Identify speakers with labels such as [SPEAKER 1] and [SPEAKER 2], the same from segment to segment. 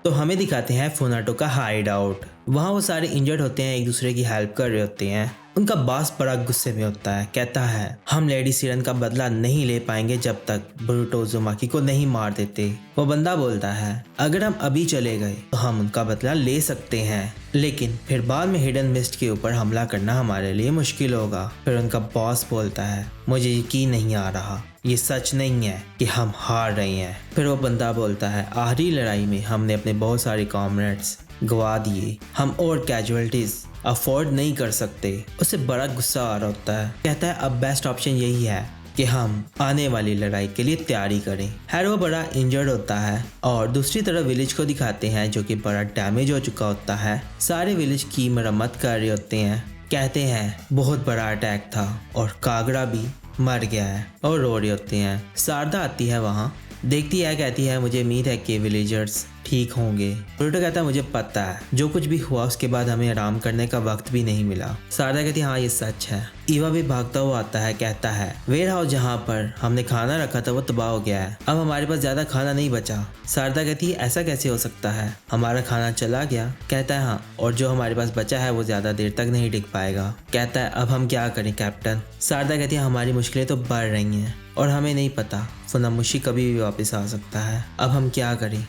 [SPEAKER 1] तो हमें दिखाते हैं फुनाटो का हाइड आउट। वहाँ वो सारे इंजर्ड होते हैं, एक दूसरे की हेल्प कर रहे होते हैं। उनका बॉस बड़ा गुस्से में होता है, कहता है हम लेडी सीरन का बदला नहीं ले पाएंगे जब तक बोरुटो उज़ुमाकी को नहीं मार देते। वो बंदा बोलता है अगर हम अभी चले गए तो हम उनका बदला ले सकते हैं, लेकिन फिर बाद में हिडन मिस्ट के ऊपर हमला करना हमारे लिए मुश्किल होगा। फिर उनका बॉस बोलता है मुझे यकीन नहीं आ रहा, ये सच नहीं है कि हम हार रहे हैं। फिर वो बंदा बोलता है आखिरी लड़ाई में हमने अपने बहुत सारे कॉमरेड्स गवा दिए, हम और कैजुअलिटीज अफोर्ड नहीं कर सकते। उसे बड़ा गुस्सा आ रहा होता है, कहता है अब बेस्ट ऑप्शन यही है कि हम आने वाली लड़ाई के लिए तैयारी करें। हैरो बड़ा इंजर्ड होता है और दूसरी तरफ विलेज को दिखाते हैं जो कि बड़ा डैमेज हो चुका होता है। सारे विलेज की मरम्मत कर रहे होते हैं, कहते हैं बहुत बड़ा अटैक था और कागड़ा भी मर गया है और रो रहे होते हैं। शारदा आती है वहाँ, देखती है, कहती है मुझे उम्मीद है कि विलेजर्स ठीक होंगे। बोरुटो कहता है मुझे पता है, जो कुछ भी हुआ उसके बाद हमें आराम करने का वक्त भी नहीं मिला। शारदा कहती है हाँ ये सच है। ईवा भी भागता हुआ आता है, कहता है वेयर हाउस जहाँ पर हमने खाना रखा था वो तबाह हो गया है, अब हमारे पास ज्यादा खाना नहीं बचा। शारदा कहती है ऐसा कैसे हो सकता है, हमारा खाना चला गया। कहता है हाँ, और जो हमारे पास बचा है वो ज्यादा देर तक नहीं टिक पाएगा। कहता है अब हम क्या करें कैप्टन। शारदा कहती है हमारी मुश्किलें तो बढ़ रही हैं और हमें नहीं पता फुनामुशी कभी भी वापस आ सकता है, अब हम क्या करें।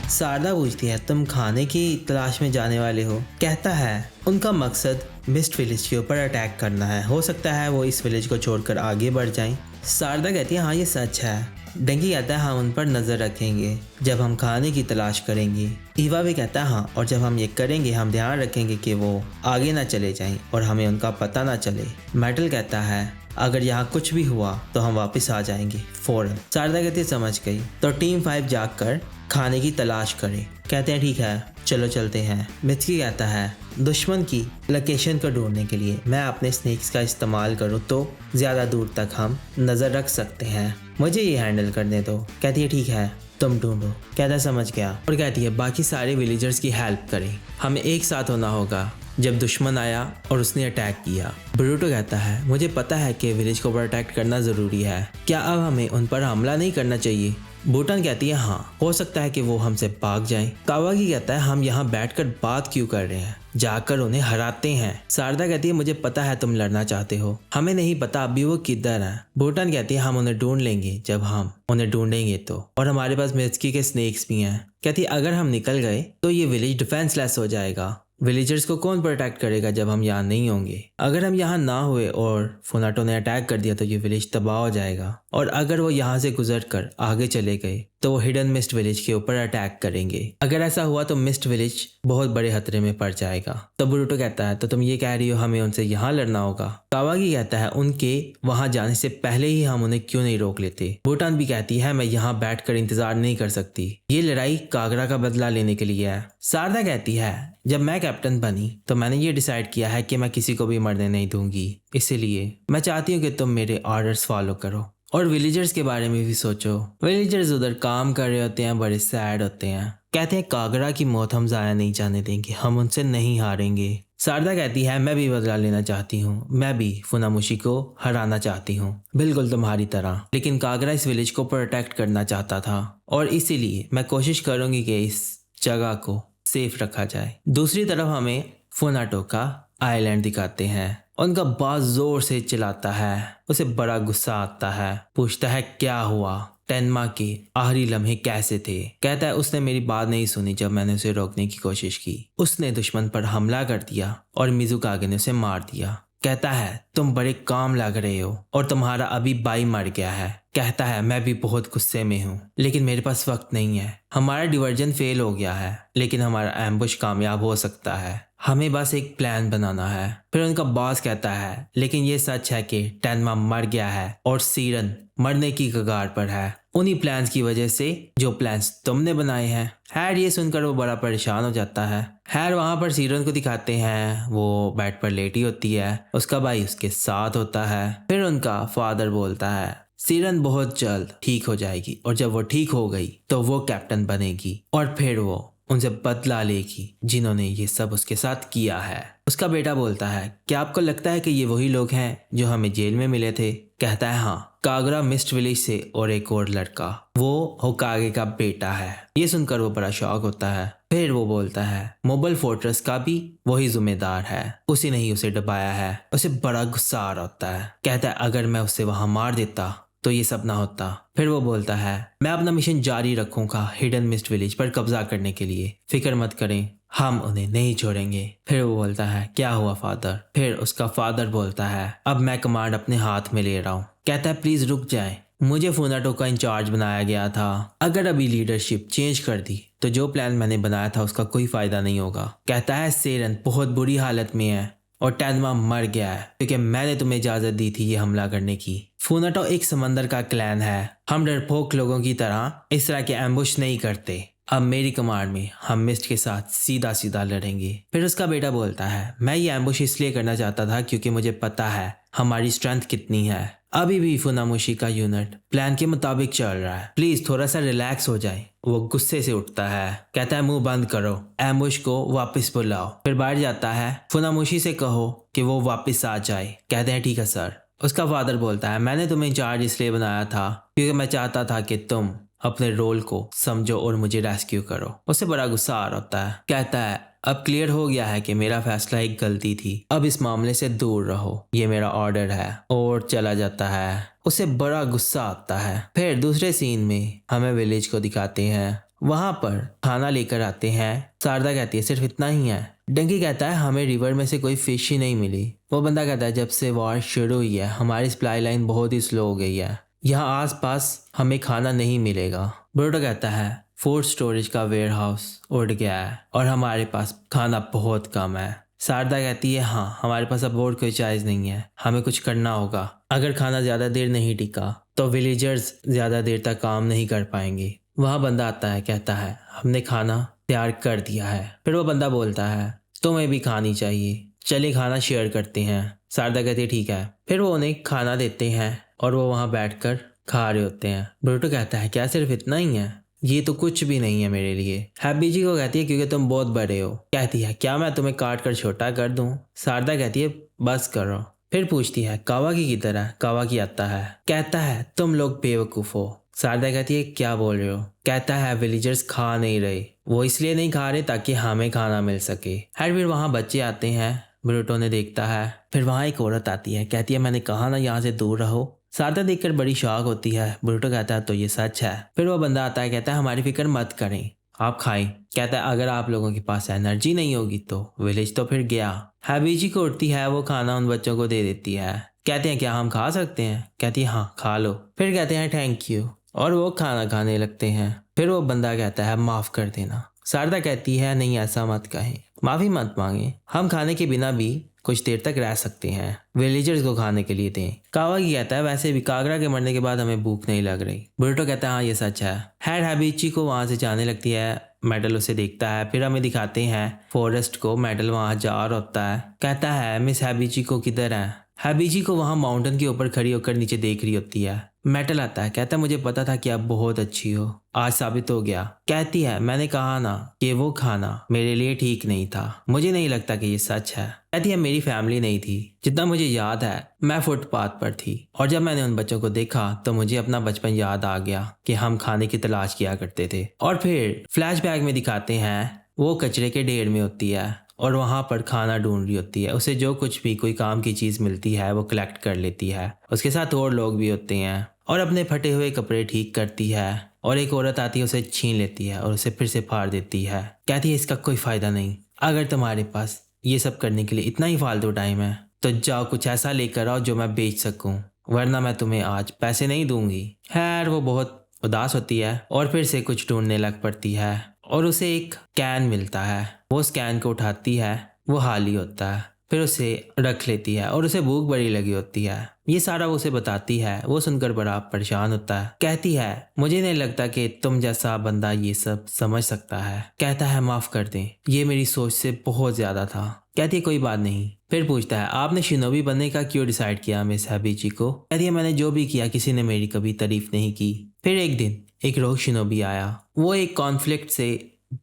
[SPEAKER 1] शारदा पूछती है तुम खाने की तलाश में जाने वाले हो। कहता है उनका मकसद मिस्ट विलेज के ऊपर अटैक करना है, हो सकता है वो इस विलेज को छोड़कर आगे बढ़ जाएं। शारदा कहती है हाँ ये सच है। डंकी कहता है हम उन पर नजर रखेंगे जब हम खाने की तलाश करेंगे। ईवा भी कहता है हाँ, और जब हम ये करेंगे हम ध्यान रखेंगे कि वो आगे ना चले जाएं और हमें उनका पता ना चले। मेटल कहता है अगर यहाँ कुछ भी हुआ तो हम वापस आ जाएंगे फौरन। शारदा कहती है समझ गई। तो टीम 5 जाकर खाने की तलाश करे। कहते हैं ठीक है चलो चलते हैं। मित्सकी कहता है दुश्मन की लोकेशन को ढूंढने के लिए मैं अपने स्नेक्स का इस्तेमाल करूँ तो ज़्यादा दूर तक हम नज़र रख सकते हैं, मुझे ये हैंडल करने दो। कहती है ठीक है तुम ढूंढो। कहता है समझ गया। और कहती है बाकी सारे विलेजर्स की हेल्प करें, हमें एक साथ होना होगा जब दुश्मन आया और उसने अटैक किया। बोरुटो कहता है मुझे पता है कि विलेज को प्रोटेक्ट करना ज़रूरी है, क्या अब हमें उन पर हमला नहीं करना चाहिए। बूटन कहती है हाँ, हो सकता है कि वो हमसे भाग जाएं। कावागी कहता है हम यहाँ बैठकर बात क्यों कर रहे हैं, जाकर उन्हें हराते हैं। शारदा कहती है मुझे पता है तुम लड़ना चाहते हो, हमें नहीं पता अभी वो किधर है। बूटन कहती है हम उन्हें ढूंढ लेंगे जब हम उन्हें ढूंढेंगे तो, और हमारे पास मित्सकी के स्नेक्स भी हैं। कहती है अगर हम निकल गए तो ये विलेज डिफेंसलेस हो जाएगा, विलेजर्स को कौन प्रोटेक्ट करेगा जब हम यहाँ नहीं होंगे। अगर हम यहाँ ना हुए और फुनाटो ने अटैक कर दिया तो ये विलेज तबाह हो जाएगा, और अगर वो यहाँ से गुजरकर आगे चले गए तो वो हिडन मिस्ट विलेज के ऊपर अटैक करेंगे। अगर ऐसा हुआ तो मिस्ट विलेज बहुत बड़े खतरे में पड़ जाएगा। तो बोरुटो कहता है तो तुम ये कह रही हो हमें उनसे यहाँ लड़ना होगा। कावागी कहता है उनके वहां जाने से पहले ही हम उन्हें क्यों नहीं रोक लेते। बूटान भी कहती है मैं यहाँ बैठकर इंतजार नहीं कर सकती, ये लड़ाई कागरा का बदला लेने के लिए है। शारदा कहती है जब मैं कैप्टन बनी तो मैंने ये डिसाइड किया है कि मैं किसी को भी मरने नहीं दूंगी, इसीलिए मैं चाहती हूँ कि तुम मेरे ऑर्डर्स फॉलो करो और विलेजर्स के बारे में भी सोचो। विलेजर्स उधर काम कर रहे होते हैं, बड़े सैड होते हैं, कहते हैं कागरा की मौत हम जाया नहीं जाने देंगे, हम उनसे नहीं हारेंगे। शारदा कहती है मैं भी बदला लेना चाहती हूँ, मैं भी फुनामुशी को हराना चाहती हूँ, बिल्कुल तुम्हारी तरह, लेकिन कागरा इस विलेज को प्रोटेक्ट करना चाहता था और इसीलिए मैं कोशिश करूंगी कि इस जगह को सेफ रखा जाए। दूसरी तरफ हमें फुनाटो का आइलैंड दिखाते हैं। उनका बॉस जोर से चिल्लाता है, उसे बड़ा गुस्सा आता है, पूछता है क्या हुआ, टेनमा के आखिरी लम्हे कैसे थे। कहता है उसने मेरी बात नहीं सुनी जब मैंने उसे रोकने की कोशिश की, उसने दुश्मन पर हमला कर दिया और मिजुकागे ने उसे मार दिया। कहता है तुम बड़े काम लग रहे हो और तुम्हारा अभी भाई मर गया है। कहता है मैं भी बहुत गुस्से में हूँ लेकिन मेरे पास वक्त नहीं है, हमारा डिवर्जन फेल हो गया है लेकिन हमारा एम्बुश कामयाब हो सकता है, हमें बस एक प्लान बनाना है। फिर उनका बॉस कहता है लेकिन ये सच है कि टेनमा मर गया है और सीरन मरने की कगार पर है, उन्हीं प्लान्स की वजह से जो प्लान्स तुमने बनाए हैं। हैर ये सुनकर वो बड़ा परेशान हो जाता है। हैर वहां पर सीरन को दिखाते हैं, वो बेड पर लेटी होती है, उसका भाई उसके साथ होता है। फिर उनका फादर बोलता है सीरन बहुत जल्द ठीक हो जाएगी और जब वो ठीक हो गई तो वो कैप्टन बनेगी और फिर वो उनसे बदला लेगी जिन्होंने ये सब उसके साथ किया है। उसका बेटा बोलता है, क्या आपको लगता है कि ये वही लोग हैं जो हमें जेल में मिले थे? कहता है हाँ, कागरा मिस्ट विलेज से और एक और लड़का, वो होकागे का बेटा है। ये सुनकर वो बड़ा शॉक होता है। फिर वो बोलता है मोबाइल फोर्ट्रेस का भी वही जिम्मेदार है, उसी ने ही उसे दबाया है। उसे बड़ा गुस्सा आ रहा होता है। कहता है अगर मैं उसे वहां मार देता तो ये सब ना होता। फिर वो बोलता है मैं अपना मिशन जारी रखूंगा हिडन मिस्ट विलेज पर कब्जा करने के लिए, फिक्र मत करें, हम उन्हें नहीं छोड़ेंगे। फिर वो बोलता है क्या हुआ फादर? फिर उसका फादर बोलता है अब मैं कमांड अपने हाथ में ले रहा हूँ। कहता है प्लीज रुक जाए, मुझे फुनाटो का इंचार्ज बनाया गया था, अगर अभी लीडरशिप चेंज कर दी तो जो प्लान मैंने बनाया था उसका कोई फायदा नहीं होगा। कहता है सेरन बहुत बुरी हालत में है और टैनमा मर गया है क्योंकि मैंने तुम्हें इजाजत दी थी ये हमला करने की। फुनाटो एक समंदर का क्लैन है, हम डरपोक लोगों की तरह इस तरह के एम्बुश नहीं करते। अब मेरी कमांड में हम मिस्ट के साथ सीधा सीधा लड़ेंगे। फिर उसका बेटा बोलता है मैं ये एम्बुश इसलिए करना चाहता था क्योंकि मुझे पता है हमारी स्ट्रेंथ कितनी है। अभी भी फुनामुशी का यूनिट प्लान के मुताबिक चल रहा है, प्लीज थोड़ा सा रिलैक्स हो जाए। वो गुस्से से उठता है, कहता है मुंह बंद करो, एम्बुश को वापस बुलाओ। फिर बाहर जाता है, फुनामुशी से कहो कि वो वापस आ जाए। कहते हैं ठीक है सर। उसका फादर बोलता है मैंने तुम्हें इंचार्ज इसलिए बनाया था क्योंकि मैं चाहता था कि तुम अपने रोल को समझो और मुझे रेस्क्यू करो। उसे बड़ा गुस्सा आ रहा होता है। कहता है अब क्लियर हो गया है कि मेरा फैसला एक गलती थी, अब इस मामले से दूर रहो, ये मेरा ऑर्डर है, और चला जाता है। उसे बड़ा गुस्सा आता है। फिर दूसरे सीन में हमें विलेज को दिखाते हैं, वहां पर खाना लेकर आते हैं। शारदा कहती है सिर्फ इतना ही है। डंकी कहता है हमें रिवर में से कोई फिश ही नहीं मिली। वो बंदा कहता है जब से वॉर शुरू हुई है हमारी सप्लाई लाइन बहुत ही स्लो हो गई है, यहाँ आसपास हमें खाना नहीं मिलेगा। ब्रोटो कहता है फूड स्टोरेज का वेयर हाउस उड़ गया है और हमारे पास खाना बहुत कम है। शारदा कहती है हाँ हमारे पास अब और कोई चॉइस नहीं है, हमें कुछ करना होगा। अगर खाना ज़्यादा देर नहीं टिका तो विलेजर्स ज़्यादा देर तक काम नहीं कर पाएंगे। वहाँ बंदा आता है, कहता है हमने खाना तैयार कर दिया है। फिर वो बंदा बोलता है तुम्हें भी खानी चाहिए, चलिए खाना शेयर करते हैं। शारदा कहती है ठीक है। फिर वो उन्हें खाना देते हैं और वो वहाँ बैठकर खा रहे होते हैं। ब्रूटो कहता है क्या सिर्फ इतना ही है? ये तो कुछ भी नहीं है मेरे लिए। हैप्पी जी को कहती है क्योंकि तुम बहुत बड़े हो। कहती है क्या मैं तुम्हें काट कर छोटा कर दूं? शारदा कहती है बस करो। फिर पूछती है कावाकी की तरह? कावाकी आता है, कहता है तुम लोग बेवकूफ हो। शारदा कहती है क्या बोल रहे हो? कहता है विलेजर्स खा नहीं रहे, वो इसलिए नहीं खा रहे ताकि हमें खाना मिल सके। फिर वहाँ बच्चे आते हैं, ब्रूटो ने देखता है। फिर वहाँ एक औरत आती है, कहती है मैंने कहा ना यहाँ से दूर रहो। शारदा देखकर बड़ी शॉक होती है। ब्रूटो कहता है तो ये सच है। फिर वो बंदा आता है, कहता है हमारी फिक्र मत करें, आप खाएं। कहता है अगर आप लोगों के पास एनर्जी नहीं होगी तो विलेज तो फिर गया। हैबीजी को उठती है, वो खाना उन बच्चों को दे देती है। कहते हैं क्या हम खा सकते हैं? कहती है हाँ खा लो। फिर कहते हैं थैंक यू और वो खाना खाने लगते हैं। फिर वो बंदा कहता है माफ कर देना। शारदा कहती है नहीं ऐसा मत कहें, माफी मत मांगे, हम खाने के बिना भी कुछ देर तक रह सकते हैं, विलेजर्स को खाने के लिए दें। कावाकी कहता है वैसे भी कागरा के मरने के बाद हमें भूख नहीं लग रही। ब्रूटो कहता है हाँ ये सच है। हैबिची को वहां से जाने लगती है, मेडल उसे देखता है। फिर हमें दिखाते हैं फॉरेस्ट को, मेडल वहां जा रहा होता है। कहता है मिस हैबिची को किधर है? हैबिची को वहां माउंटेन के ऊपर खड़ी होकर नीचे देख रही होती है। मेटल आता है, कहता है मुझे पता था कि आप बहुत अच्छी हो, आज साबित हो गया। कहती है मैंने कहा ना कि वो खाना मेरे लिए ठीक नहीं था, मुझे नहीं लगता कि ये सच है। कहती है मेरी फैमिली नहीं थी, जितना मुझे याद है मैं फुटपाथ पर थी और जब मैंने उन बच्चों को देखा तो मुझे अपना बचपन याद आ गया कि हम खाने की तलाश किया करते थे। और फिर फ्लैशबैक में दिखाते हैं वो कचरे के ढेर में होती है और वहां पर खाना ढूंढ रही होती है। उसे जो कुछ भी कोई काम की चीज मिलती है वो कलेक्ट कर लेती है। उसके साथ और लोग भी होते हैं और अपने फटे हुए कपड़े ठीक करती है। और एक औरत आती है, उसे छीन लेती है और उसे फिर से फाड़ देती है। कहती है इसका कोई फायदा नहीं, अगर तुम्हारे पास ये सब करने के लिए इतना ही फालतू टाइम है तो जाओ कुछ ऐसा लेकर आओ जो मैं बेच सकूं, वरना मैं तुम्हें आज पैसे नहीं दूंगी। खैर वो बहुत उदास होती है और फिर से कुछ ढूंढने लग पड़ती है और उसे एक कैन मिलता है। वो उस कैन को उठाती है, वो खाली होता है, फिर उसे रख लेती है और उसे भूख बड़ी लगी होती है। ये सारा वो उसे बताती है। वो सुनकर बड़ा परेशान होता है। कहती है मुझे नहीं लगता कि तुम जैसा बंदा ये सब समझ सकता है। कहता है माफ कर दें, ये मेरी सोच से बहुत ज्यादा था। कहती है कोई बात नहीं। फिर पूछता है आपने शिनोबी बनने का क्यों डिसाइड किया मिस हैबिची को? कहती है मैंने जो भी किया किसी ने मेरी कभी तारीफ नहीं की। फिर एक दिन एक रोग शिनोबी आया, वो एक कॉन्फ्लिक्ट से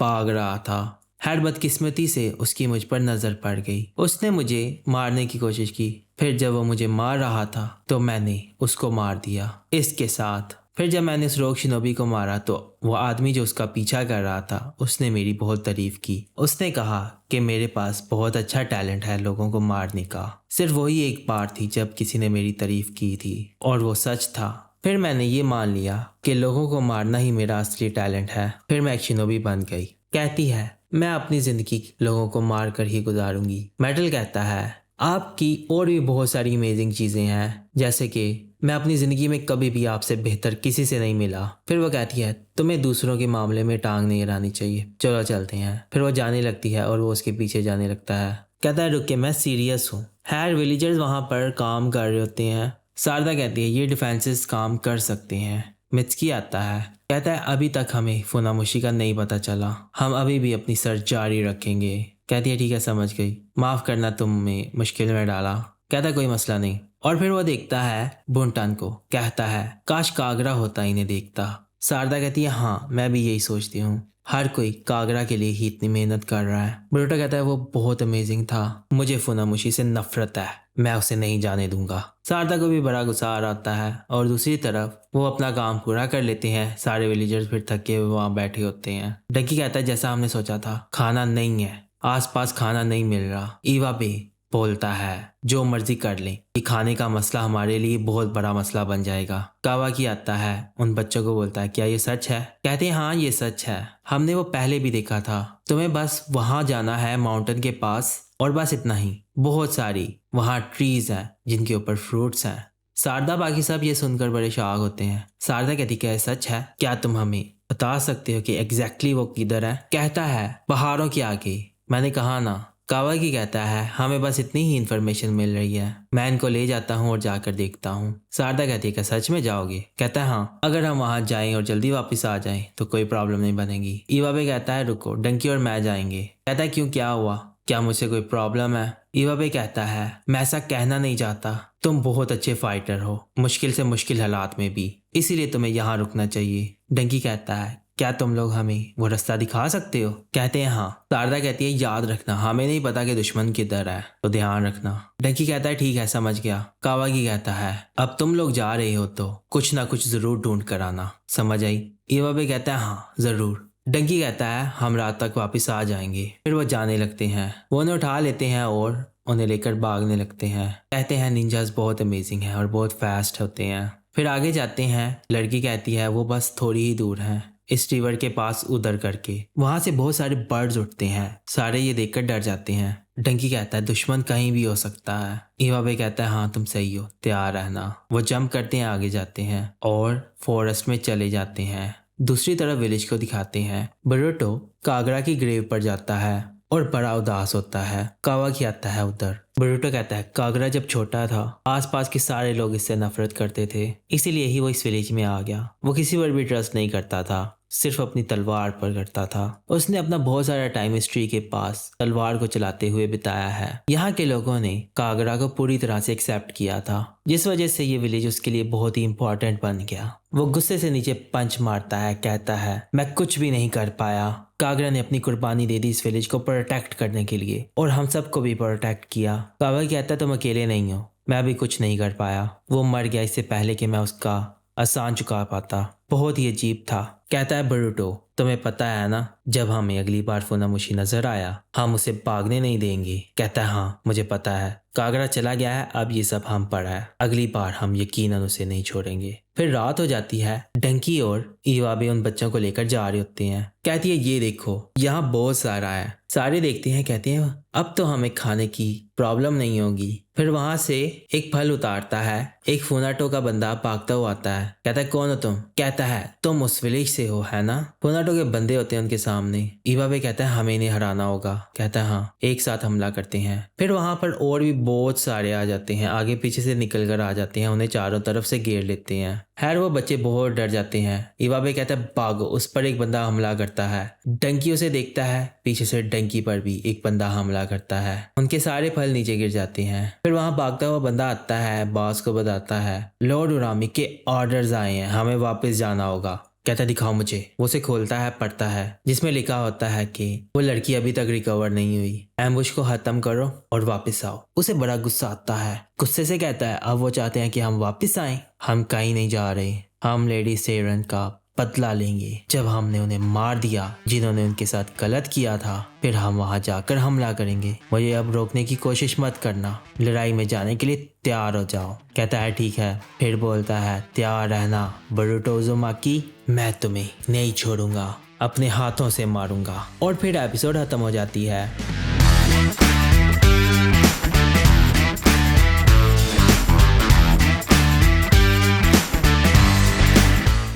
[SPEAKER 1] भाग रहा था खैर बदकिस्मती से उसकी मुझ पर नजर पड़ गई। उसने मुझे मारने की कोशिश की। फिर जब वो मुझे मार रहा था तो मैंने उसको मार दिया। इसके साथ फिर जब मैंने उस रोग शिनोबी को मारा तो वो आदमी जो उसका पीछा कर रहा था उसने मेरी बहुत तारीफ की। उसने कहा कि मेरे पास बहुत अच्छा टैलेंट है लोगों को मारने का। सिर्फ वही एक बार थी जब किसी ने मेरी तारीफ की थी और वो सच था। फिर मैंने ये मान लिया कि लोगों को मारना ही मेरा असली टैलेंट है। फिर मैं एक शिनोबी बन गई। कहती है मैं अपनी जिंदगी लोगों को मार कर ही गुजारूंगी। मेटल कहता है आपकी और भी बहुत सारी अमेजिंग चीजें हैं, जैसे कि मैं अपनी ज़िंदगी में कभी भी आपसे बेहतर किसी से नहीं मिला। फिर वो कहती है तुम्हें दूसरों के मामले में टांग नहीं अड़ानी चाहिए, चलो चलते हैं। फिर वो जाने लगती है और वो उसके पीछे जाने लगता है। कहता है रुक के मैं सीरियस हूँ। खैर विलेजर्स वहाँ पर काम कर रहे होते हैं। शारदा कहती है ये डिफेंसेस काम कर सकते हैं। मित्सकी आता है, कहता है अभी तक हमें फुनामुशी का नहीं पता चला, हम अभी भी अपनी सर्च जारी रखेंगे। कहती है ठीक है समझ गई, माफ़ करना तुम्हें मुश्किल में डाला। कहता है कोई मसला नहीं। और फिर वो देखता है बुंटान को, कहता है काश कागरा होता इन्हें देखता। शारदा कहती है हाँ मैं भी यही सोचती हूँ, हर कोई कागरा के लिए ही इतनी मेहनत कर रहा है। बुरुटो कहता है वो बहुत अमेजिंग था, मुझे फुनामुशी से नफरत है, मैं उसे नहीं जाने दूंगा। शारदा को भी बड़ा गुस्सा आ आता है और दूसरी तरफ वो अपना काम पूरा कर लेते हैं। सारे विलेजर्स फिर थके हुए वहाँ बैठे होते हैं। डंकी कहता है जैसा हमने सोचा था, खाना नहीं है, आसपास खाना नहीं मिल रहा। ईवा भी बोलता है जो मर्जी कर ले, ये खाने का मसला हमारे लिए बहुत बड़ा मसला बन जाएगा। कावाकी आता है, उन बच्चों को बोलता है क्या ये सच है? कहते हैं हाँ ये सच है, हमने वो पहले भी देखा था, तुम्हें बस वहां जाना है माउंटेन के पास और बस इतना ही। बहुत सारी वहाँ ट्रीज हैं जिनके ऊपर फ्रूट्स हैं। शारदा बाकी सब ये सुनकर बड़े शॉक होते हैं। शारदा कहती क्या ये सच है? क्या तुम हमें बता सकते हो कि एग्जैक्टली वो किधर है? कहता है पहाड़ों के आगे। मैंने कहा ना। कावाकी कहता है हमें बस इतनी ही इन्फॉर्मेशन मिल रही है, मैं इनको ले जाता हूँ और जाकर देखता हूँ। शारदा कहती है क्या सच में जाओगे? कहता है हाँ, अगर हम वहाँ जाएं और जल्दी वापस आ जाएं तो कोई प्रॉब्लम नहीं बनेगी। इवाबे कहता है रुको, डंकी और मैं जाएंगे। कहता है क्यों, क्या हुआ, क्या मुझसे कोई प्रॉब्लम है? इवाबे कहता है मैं ऐसा कहना नहीं चाहता, तुम बहुत अच्छे फाइटर हो, मुश्किल से मुश्किल हालात में भी, इसीलिए तुम्हें यहाँ रुकना चाहिए। डंकी कहता है क्या तुम लोग हमें वो रास्ता दिखा सकते हो? कहते हैं हाँ। शारदा कहती है याद रखना हमें नहीं पता कि दुश्मन किधर है, तो ध्यान रखना। डंकी कहता है ठीक है समझ गया। कावाकी कहता है अब तुम लोग जा रहे हो तो कुछ ना कुछ जरूर ढूंढ कर आना, समझ आई? इवाबे कहता है हाँ जरूर। डंकी कहता है हम रात तक वापस आ जाएंगे। फिर वो जाने लगते हैं। वो उन्हें उठा लेते हैं और उन्हें लेकर भागने लगते हैं। कहते हैं निंजास बहुत अमेजिंग है और बहुत फास्ट होते हैं। फिर आगे जाते हैं। लड़की कहती है वो बस थोड़ी ही दूर है, इस रिवर के पास उधर करके। वहां से बहुत सारे बर्ड्स उठते हैं। सारे ये देखकर डर जाते हैं। डंकी कहता है दुश्मन कहीं भी हो सकता है। इवाबे कहता है हाँ तुम सही हो, तैयार रहना। वो जंप करते हैं, आगे जाते हैं और फॉरेस्ट में चले जाते हैं। दूसरी तरफ विलेज को दिखाते हैं। बरुटो कागरा की ग्रेव पर जाता है और बड़ा उदास होता है। कावाकी आता है उधर। बरुटो कहता है कागरा जब छोटा था आसपास के सारे लोग इससे नफरत करते थे, इसीलिए ही वो इस विलेज में आ गया। वो किसी पर भी ट्रस्ट नहीं करता था, सिर्फ अपनी तलवार पर करता था। उसने अपना बहुत सारा टाइम इस ट्री के पास तलवार को चलाते हुए बिताया है। यहाँ के लोगों ने कागरा को पूरी तरह से एक्सेप्ट किया था, जिस वजह से ये विलेज उसके लिए बहुत ही इंपॉर्टेंट बन गया। वो गुस्से से नीचे पंच मारता है, कहता है मैं कुछ भी नहीं कर पाया। कागरा ने अपनी कुर्बानी दे दी इस विलेज को प्रोटेक्ट करने के लिए और हम सबको भी प्रोटेक्ट किया। कावा कहता है तुम अकेले नहीं हो, मैं भी कुछ नहीं कर पाया, वो मर गया इससे पहले कि मैं उसका एहसान चुका पाता। बहुत ही अजीब था। कहता है बरुटो तुम्हें पता है ना, जब हमें अगली बार फुनामुशी नजर आया हम उसे भागने नहीं देंगे। कहता है हाँ मुझे पता है, कागरा चला गया है, अब ये सब हम पर है, अगली बार हम यकीनन उसे नहीं छोड़ेंगे। फिर रात हो जाती है। डंकी और इवाबे उन बच्चों को लेकर जा रहे होते हैं। कहती है ये देखो यहाँ बहुत सारा है। सारे देखते हैं, कहते हैं अब तो हमें खाने की प्रॉब्लम नहीं होगी। फिर वहां से एक फल उतारता है। एक फुनाटो का बंदा भागता हुआ आता है। कहता है कौन हो तुम? कहता है तुम उस विलेज से हो है ना? फुनाटो के बंदे होते हैं उनके सामने। इवाबे कहता है हमें इन्हें हराना होगा। कहता है हाँ, एक साथ हमला करते हैं। फिर वहां पर और भी बहुत सारे आ जाते हैं, आगे पीछे से निकल कर आ जाते हैं, उन्हें चारों तरफ से घेर लेते हैं। खैर वो बच्चे बहुत डर जाते हैं। इवाबे कहता है भागो। उस पर एक बंदा हमला करता है। डंकी उसे देखता है, पीछे से डंकी पर भी एक बंदा हमला करता है। उनके सारे फल नीचे गिर जाते हैं। फिर वहां भागता हुआ बंदा आता है, बॉस को बताता है लॉर्ड उरामी के ऑर्डर्स आए हैं, हमें वापस जाना होगा। कहता है दिखाओ मुझे। वो उसे खोलता है, पढ़ता है जिसमें लिखा होता है कि वो लड़की अभी तक रिकवर नहीं हुई, एम्बुश को खत्म करो और वापस आओ। उसे बड़ा गुस्सा आता है, गुस्से से कहता है अब वो चाहते हैं कि हम वापस आए। हम कहीं नहीं जा रहे, हम लेडी सेरन का बदला लेंगे। जब हमने उन्हें मार दिया जिन्होंने उनके साथ गलत किया था, फिर हम वहां जाकर हमला करेंगे। मुझे अब रोकने की कोशिश मत करना, लड़ाई में जाने के लिए तैयार हो जाओ। कहता है ठीक है, फिर बोलता है तैयार रहना बरूटो उज़ुमाकी, मैं तुम्हें नहीं छोड़ूंगा, अपने हाथों से मारूंगा। और फिर एपिसोड खत्म हो जाती है।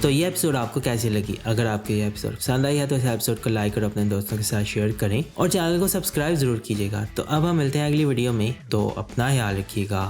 [SPEAKER 1] तो ये एपिसोड आपको कैसी लगी? अगर आपको ये एपिसोड पसंद आई है तो इस एपिसोड को लाइक और अपने दोस्तों के साथ शेयर करें और चैनल को सब्सक्राइब जरूर कीजिएगा। तो अब हम मिलते हैं अगली वीडियो में, तो अपना ख्याल रखिएगा।